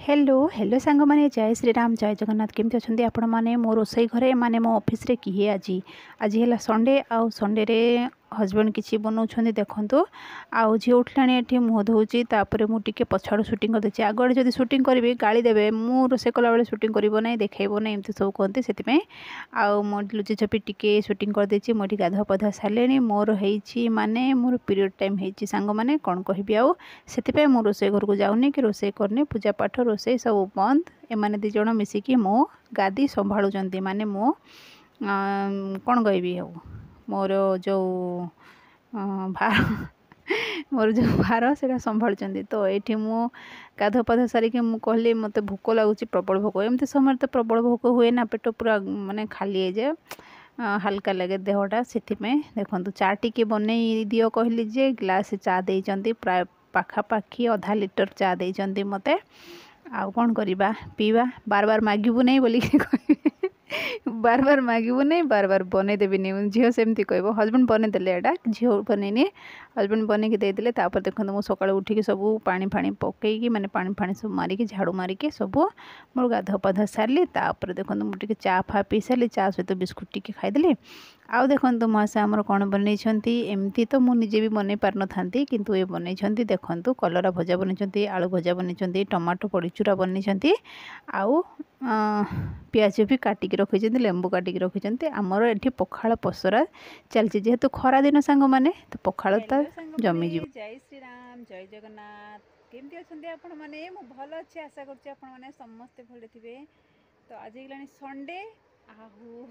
Hello hello सांग माने जय श्री राम जय जगन्नाथ केमती अच्छे आपण मैंने मो रोसई घरे माने मो ऑफिस रे किए आज आज है संडे आउ संडे रे हजबैंड किसी बनाऊँ देखु आउ झी उठला ये मुह धोची मुझे पछाड़ सुटिंग करदे आगे जब सुटिंग करी गाड़ी देवे मु रोसे कला बेले सुटिंग करब ना देखेब ना एमती सब कहते से आउ मो लुचि छपी टिके सुटिंग करदे मुझे गाधुआ पाधुआ सारे मोर होती माने मोर पीरियड टाइम होती सांग मैंने कौन कहि आउ से मु रोसे घर को जाऊनी कि रोसे करनी पूजा पाठ रोसे सब बंद एमाने दी जण मिसिकी मो गादी संभालुचंती माने मो कौन कहबी अब मोर जो भार मोर जो भार से संभालुचंती तो ये मु गाधुआ पाधुआ सारिकी मु कहली मते भोक लगुच प्रबल भोक एमती समय तो प्रबल भोक हुए ना पेट पूरा माने खाली जाए हल्का लगे देहटा से देखो चा टी बनई दियो कहली जे ग्लास चा देइचंती प्राय पाखापाखि आधा लिटर चा देइचंती मते आउ कौन करवा पीवा बार बार मागिबू नहीं बोली बार बार मागिबू नहीं बार बार बनई देवी झील सेमती कह हजबैंड बनईदे एटा झील बनईनी हजबैंड बनईकी देदेले देखो मुझे सका उठिकी सब पानी फाणी पकईकी माने पानी फाणी सब मारिकी झाड़ू मारिकी सब मोर गाधुआ पाधुआ सारे देखो मुझे चा फा पी सारे चा सहित बिस्कुट टी खाईदेली आउ देखो मासा आमर कौन बनई एमती तो मुझे भी बनई पार न था किंतु ये बनई देखो कलरा भजा बनई आलू भजा बनई टमाटो पड़चूरा बनई आउ पियाज भी काटिकी रखी लेंबू काटिकी रखी आमर ये पखाड़ पसरा चलती जेहेतु खरा दिन सांग मैंने तो पखाड़ तो जमी जीव। जय श्री राम जय जगन्नाथ केमती अच्छे आपण मैंने मु भल अच्छे आशा कर समस्ते भले थे। तो आज है संडे आहू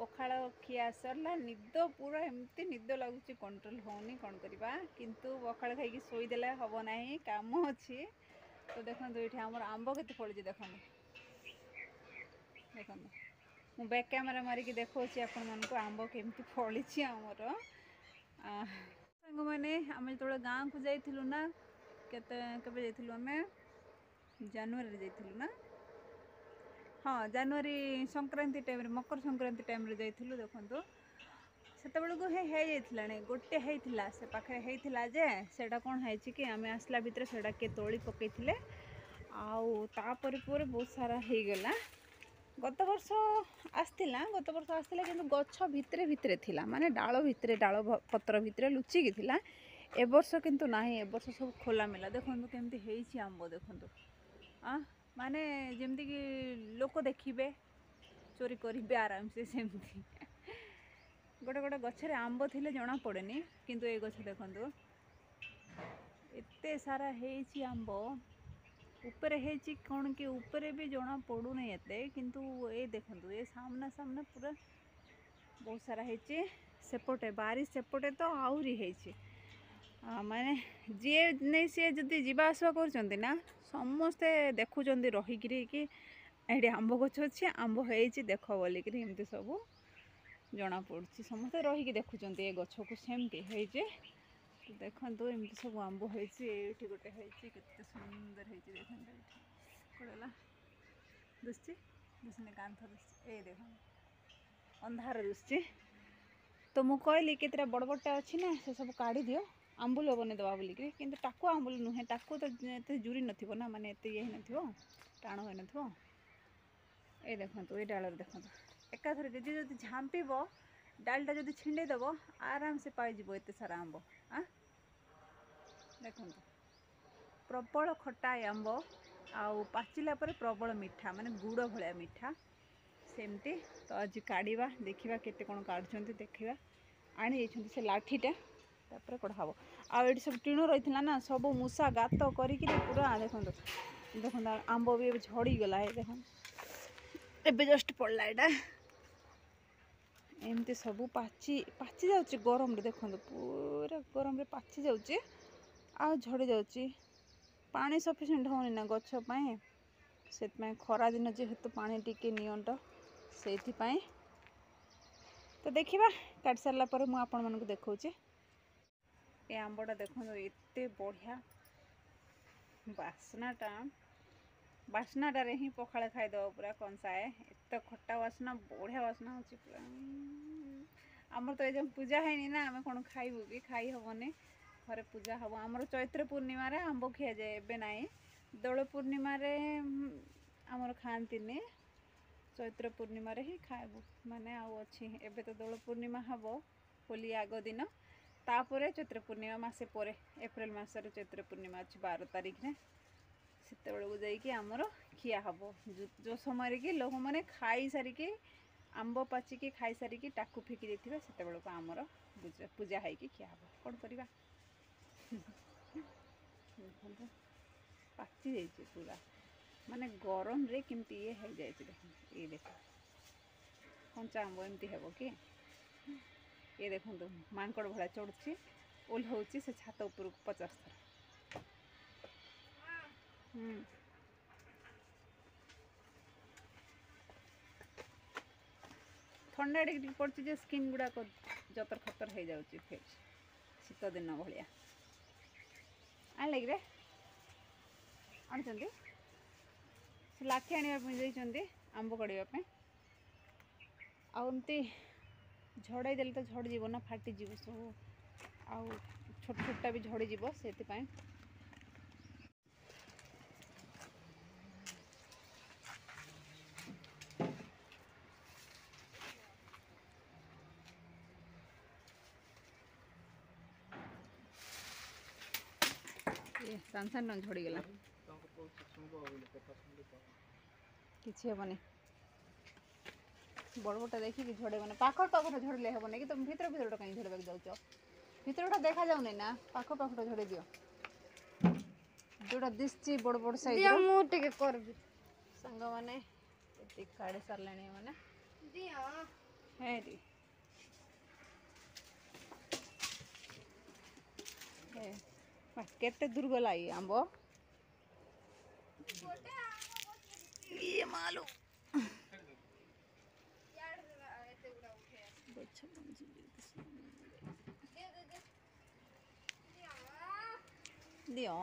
पखाड़ खिया सरला निद पूरा एमती निद लगुच कंट्रोल होनी कौन करवा किंतु पखाड़ खाई शोदेले हम ना काम अच्छी। तो देखो ये आम आंब के फड़ी देखो देखो मु बैक कैमेरा मारिकी देखी आपण मानक आंब केमती फली आमर सांग मैंने आम जो गाँव को जाइलु ना केबे जाइलु आम जनवरी जाइलु ना हाँ जनवरी संक्रांति टाइम मकर संक्रांति टाइम रे जाइलु देखो से बेलू है गोटे होता से पाखे होता जे सेटा कौन है कि आम आसला भितर से किए तोली पकईले आउपर बहुत सारा हो गला गत वर्ष आसला कि गछ भितरे भितरे थिला माने डाल भितरे डाल पत्र भितरे लुचिकी थिला ए वर्ष किंतु नाही ए वर्ष सब खोला मिला देखो केमती होईची आंब देखो माने जेमती कि लोक देखिबे चोरी करिबे आराम से सेमती गोटे गोटे गछरे आंब थिले जना पड़ेनी किंतु ए गछ देखो एते सारा होईची आंब ऊपर है कौन कि ऊपर भी जना पड़ू नहीं एते किंतु ये देखो ये सामना सामना पूरा बहुत सारा है सेपटे बारी सेपटे तो आहरी है माने जी नहीं सी जदि जीवा आसवा कर ना समस्ते देखुं रहीकि कि ये आंब गछ अच्छे आंब हो देख बोलिक एमती सब जना पड़ी समस्ते रहीकि देखुं ये गछ को सेमती है देखो एमती सब आंब होती गोटे होती सुंदर होगा दुसची दुसने कांथ दुसची ए देखो अंधार दुसची तो मु कहली केतरा बड़ बड़टा अच्छी ना से सब काढ़ी दियो आंबुल बने दवा बोलिक किंतु टाकू आंबुल नुहे टाकू तो एते जुरी नथिबो ना माने एते ये नथिबो टाण होय नथिबो ए देखो ये डाल देखो एकाथर जदि झांपीबो डालटा जदि छिंडे देबो आराम से पाई जीवो एते सारा आंब देखो प्रबल खटा आंब आउ पाचिला पर प्रबल मीठा माने गुड़ भाया मीठा सेमती। तो आज काढ़ा देखा केते कौन काढ़ुंट देखा आनी से लाठीटा तापर कढ़ा आठ सब टीण रही ना सब मूसा गात करी पूरा देखो देखो आंब भी झड़ी गला है देखो एबे जस्ट पड़ला एटा एमती सब पाची पाची जाउची गरम रे देखो पूरा गरम रे पाची जाउची आ झड़ी जाउची पानी सफिशिएंट होनी ना गछ पाए से खरा दिन जेहेतु पानी टिके नियंट से तो देखा काट सारा पर मुझे आपण मानक देखौचे ए आंबटा देखो एते बढ़िया बास्नाटारे ही पखाड़ खाईदे पूरा कंसाए एत खट्टा बास्ना बढ़िया बास्ना होची पूरा आमर तो ये पूजा है ना आम कौन खाइबू कि खाई हेनी घरे पूजा हम आमर चैत्र पूर्णिमा रे आंब खिया जाए एबे नाई दोल पूर्णिमा रे आमर खाती चैत्र पूर्णिमा रे ही खाइबू माने आउ अच्छी एबे तो दोल पूर्णिमा हम होली आग दिन तापर चैत्र पूर्णिमा मसे पर एप्रिल मसर चैत्र पूर्णिमा अच्छी 12 तारीख में से बेलू जाइए आमर खिया हम जो समय कि लोक मैंने खाई सारिकी आंब पाचिकी खाई सारिकी टाकू फिकी देथिबे सेते बेलू आमर पूजा है कि खिया हम कौन करवा पाची जाइए पूरा माने गरम रे किमती ये हो जाए देख ये देख कंचा आंब एमती हे कि ये देखो मांकड़ भाया चढ़ुची ओह्लौची से छात उपर 50 थर ठंडा टिक पड़े स्किन गुड़ाक जतर खतर हो जाऊँगी फिर शीत दिन भाया आन लगे आनी से लाठी आने आंब काढ़ापी आमती झड़ाई देले तो झड़ जीव ना फाटी जीव सब आउ छोट छोटा भी झड़ी जीव से सान सान झड़ी गला किसी हेनी बड़ बड़ा देखिए झड़े मैंने पाखर पाखर झड़े हेबन कि तुम भीतर भीतर कहीं झड़वा जाऊच भीतर देखा जाऊनी ना पाखर पाखर झड़े दियो जोड़ा दिशची बड़ बड़ साइज मु टिके करबी संग माने एति काढे सरलाणी माने दियो हे दी हे केते दूर गला ये आंब ये मालो दियो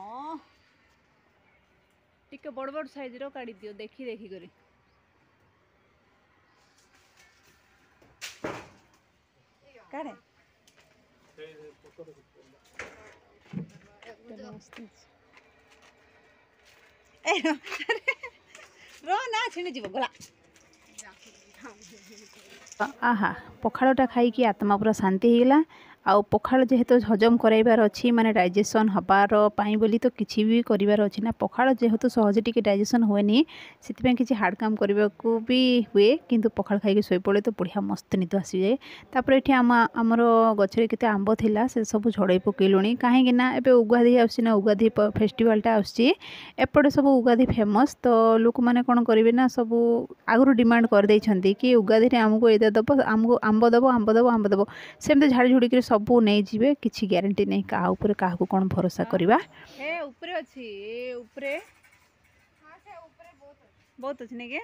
टिके बड़ बड़ साइज रो काढ़ी दियो देखी देखी करी काढ़े रो ना छिणी जीव गला आहा पखाड़टा खाई आत्मा पूरा शांति होगा आउ पखाड़ जेहेतु हजम कराइबार अच्छी माने डाइजेशन हबार पाई बोली तो किसी भी करिवार अच्छी ना पखाड़ जेहेतु सहजे टिके डाइजेशन हुएनी से किसी हार्ड काम करने को भी हुए किंतु पखाड़ खाई शोई पड़े तो बढ़िया मस्त निद आसी जाए तापर ये आमर गचरे केते आंब थिला से सब झड़े पकेलुणी कहीं एबे उगाधी आसना उगाधी फेस्टिवलटा आसपटे सब उगाधी फेमस तो लोक मैंने कौन करेंगे ना सब आगु डिमांड कर देइछंती कि उगाधी आमको ये दब आमको आंब दब आंब दब आंब दब सेमती झाड़ी झुड़ी सबू नहीं जीवे किसी ग्यारंटी नहीं क्या ऊपर क्या कौन भरोसा करवा हे ऊपर अछि ए ऊपर हां से ऊपर बहुत अछि नहीं के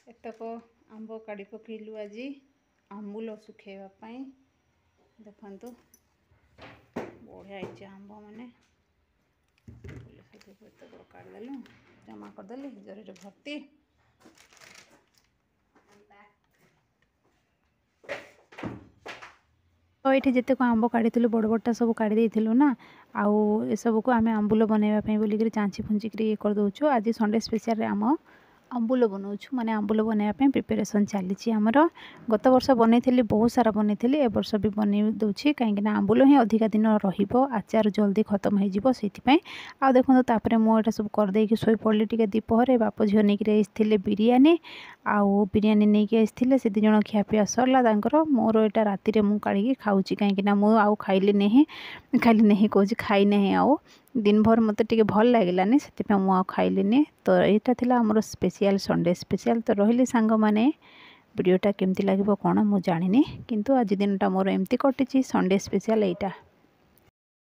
एतक आंब काढ़ी पकेलु आज आंबुल सुखेवा देखु बढ़िया है आंब मैंने काढ़ीदेलु जमा करदेली जरे भर्ती तो ये जिते आंब काढ़ी बड़ बड़टा सब काढ़ी ना आउ ए सब को आम आंबुल बनवाई बोलिक चाँची फुंचिक ये करदे आज संडे स्पेशल आम आंबुल बनाऊँ माने आंबुल बनवाई प्रिपेरेसन चली आमर गत वर्ष बनई बहुत सारा बनई ए वर्ष भी बन दूसरी कहीं आंबुल ही अधिका दिन रचार जल्दी खत्म हो आ देखो तापर मुझे सब करदे शोई पड़ी टे दीपहर बाप झील नहीं बिरियानी आउ बिरियानी नहीं आसते से दिज खियापिया सरला मोर यहाँ राति मुझे काढ़ी खाऊँ कहीं मुझे खाइली नहीं कौन खाई नहीं आउ दिन भर मत टे भल लगलानी से मुझे खाइली तो यहाँ थी आमर स्पेशल संडे स्पेशल तो रही सांग मैंने वीडियोटा केमती लगे कौन मुझे जानी किंतु आज दिनटा मोर एमती कटी संडे स्पेशल एटा।